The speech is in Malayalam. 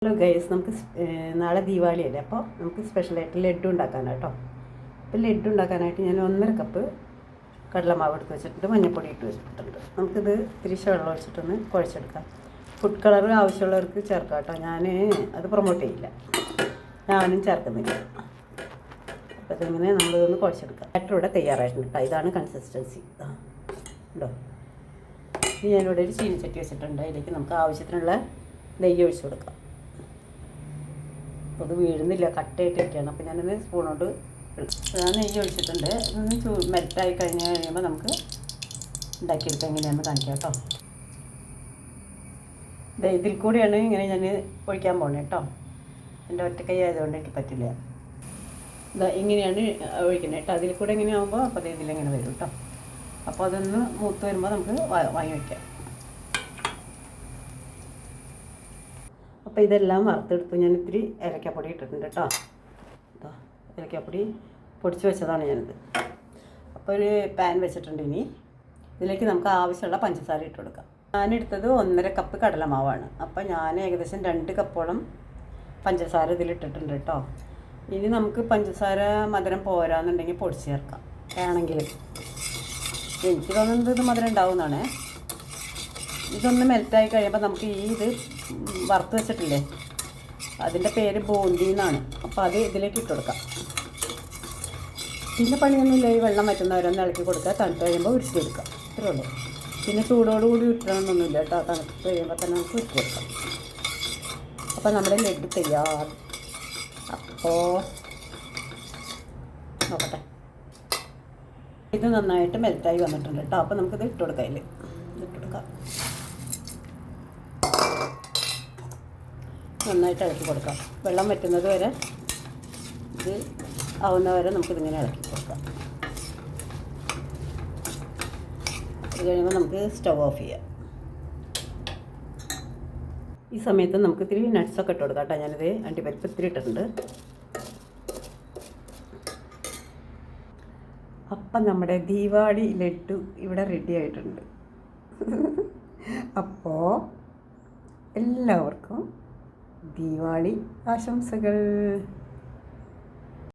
ഹലോ ഗൈസ്, നമുക്ക് നാളെ ദീപാവലിയല്ലേ. അപ്പോൾ നമുക്ക് സ്പെഷ്യലായിട്ട് ലഡ്ഡു ഉണ്ടാക്കാനാണ് കേട്ടോ. അപ്പോൾ ലഡ്ഡു ഉണ്ടാക്കാനായിട്ട് ഞാൻ 1.5 കപ്പ് കടലമാവ് എടുത്ത് വെച്ചിട്ടുണ്ട്, മഞ്ഞൾപ്പൊടി ഇട്ട് വെച്ചിട്ടുണ്ട്. നമുക്കിത് തിരിച്ച് വെള്ളം ഒഴിച്ചിട്ടൊന്ന് കുഴച്ചെടുക്കാം. ഫുഡ് കളർ ആവശ്യമുള്ളവർക്ക് ചേർക്കാം കേട്ടോ. ഞാൻ അത് പ്രൊമോട്ട് ചെയ്യില്ല, ഞാനും ചേർക്കുന്നില്ല. അപ്പോൾ ഇതിങ്ങനെ നമ്മളിതൊന്ന് കുഴച്ചെടുക്കാം. ബാറ്റർ ഇവിടെ തയ്യാറായിട്ടുണ്ട് കേട്ടോ. ഇതാണ് കൺസിസ്റ്റൻസി ഉണ്ടോ. ഇനി ഞാനിവിടെ ഒരു ചീനിച്ചട്ടി വെച്ചിട്ടുണ്ട്. അതിലേക്ക് നമുക്ക് ആവശ്യത്തിനുള്ള നെയ്യ് ഒഴിച്ച് കൊടുക്കാം. അത് വീഴുന്നില്ല, കട്ടയായിട്ടിരിക്കുകയാണ്. അപ്പോൾ ഞാനൊന്ന് സ്പൂൺ കൊണ്ട് നെയ്യ് ഒഴിച്ചിട്ടുണ്ട്. ഇതൊന്ന് മെൽറ്റായി കഴിയുമ്പോൾ നമുക്ക് ഉണ്ടാക്കിയെടുക്കാം. എങ്ങനെയാണെന്ന് കാണിക്കാം കേട്ടോ. ഇതിൽ കൂടെയാണ് ഇങ്ങനെ ഞാൻ ഒഴിക്കാൻ പോകുന്നത് കേട്ടോ. എൻ്റെ ഒറ്റക്കൈ ആയതുകൊണ്ട് എനിക്ക് പറ്റില്ല. ഇങ്ങനെയാണ് ഒഴിക്കുന്നത് കേട്ടോ. അതിൽ കൂടെ എങ്ങനെ ആകുമ്പോൾ അപ്പോൾ ഇതിലെങ്ങനെ വരും കേട്ടോ. അപ്പോൾ അതൊന്ന് മൂത്ത് വരുമ്പോൾ നമുക്ക് വാങ്ങി വയ്ക്കാം. അപ്പോൾ ഇതെല്ലാം വറുത്തെടുത്തു. ഞാൻ ഇത്തിരി ഏലക്കാപ്പൊടി ഇട്ടിട്ടുണ്ട് കേട്ടോ. ഏലക്കാപ്പൊടി പൊടിച്ച് വെച്ചതാണ് ഞാനിത്. അപ്പോൾ ഒരു പാൻ വെച്ചിട്ടുണ്ട്. ഇനി ഇതിലേക്ക് നമുക്ക് ആവശ്യമുള്ള പഞ്ചസാര ഇട്ട് കൊടുക്കാം. ഞാനെടുത്തത് 1.5 കപ്പ് കടലമാവാണ്. അപ്പോൾ ഞാൻ ഏകദേശം 2 കപ്പോളം പഞ്ചസാര ഇതിലിട്ടിട്ടുണ്ട് കേട്ടോ. ഇനി നമുക്ക് പഞ്ചസാര മധുരം പോരാന്നുണ്ടെങ്കിൽ പൊടിച്ച് ചേർക്കാം വേണമെങ്കിൽ. എനിക്ക് തോന്നുന്നത് ഇത് മധുരം ഉണ്ടാവുമെന്നാണ്. ഇതൊന്ന് മെൽറ്റായി കഴിയുമ്പോൾ നമുക്ക് ഇത് വറുത്ത് വെച്ചിട്ടില്ലേ, അതിൻ്റെ പേര് ബൂന്തി എന്നാണ്. അപ്പോൾ അത് ഇതിലേക്ക് ഇട്ട് കൊടുക്കാം. പിന്നെ പണിയൊന്നുമില്ല, ഈ വെള്ളം വറ്റുന്നവരൊന്ന് ഇളക്കി കൊടുക്കുക. തണുത്ത് കഴിയുമ്പോൾ ഉരുട്ടിയെടുക്കാം, ഇത്രേ ഉള്ളൂ. പിന്നെ ചൂടോടുകൂടി ഉരുട്ടണമെന്നൊന്നുമില്ല കേട്ടോ. തണുത്ത് കഴിയുമ്പോൾ തന്നെ നമുക്ക് ഉരുട്ടിയെടുക്കാം. അപ്പോൾ നമ്മുടെ ലഡ്ഡു തയ്യാർ. അപ്പോൾ നോക്കട്ടെ, ഇത് നന്നായിട്ട് മെൽറ്റായി വന്നിട്ടുണ്ട് കേട്ടോ. അപ്പോൾ നമുക്കിത് ഇട്ട് കൊടുക്കാം. അതിൽ ഇട്ട് കൊടുക്കാം. നന്നായിട്ട് ഇളക്കി കൊടുക്കാം. വെള്ളം വറ്റുന്നത് വരെ, ഇത് ആവുന്നവരെ നമുക്കിതിങ്ങനെ ഇളക്കി കൊടുക്കാം. അത് കഴിയുമ്പോൾ നമുക്ക് സ്റ്റവ് ഓഫ് ചെയ്യാം. ഈ സമയത്ത് നമുക്ക് ഇത്തിരി നട്ട്സൊക്കെ ഇട്ട് കൊടുക്കാം കേട്ടോ. ഞാനിത് അണ്ടിപ്പരിപ്പ് ഇത്തിരി ഇട്ടിട്ടുണ്ട്. അപ്പം നമ്മുടെ ദീപാവലി ലഡ്ഡു ഇവിടെ റെഡി ആയിട്ടുണ്ട്. അപ്പോൾ എല്ലാവർക്കും ദീപാവലി ആശംസകൾ.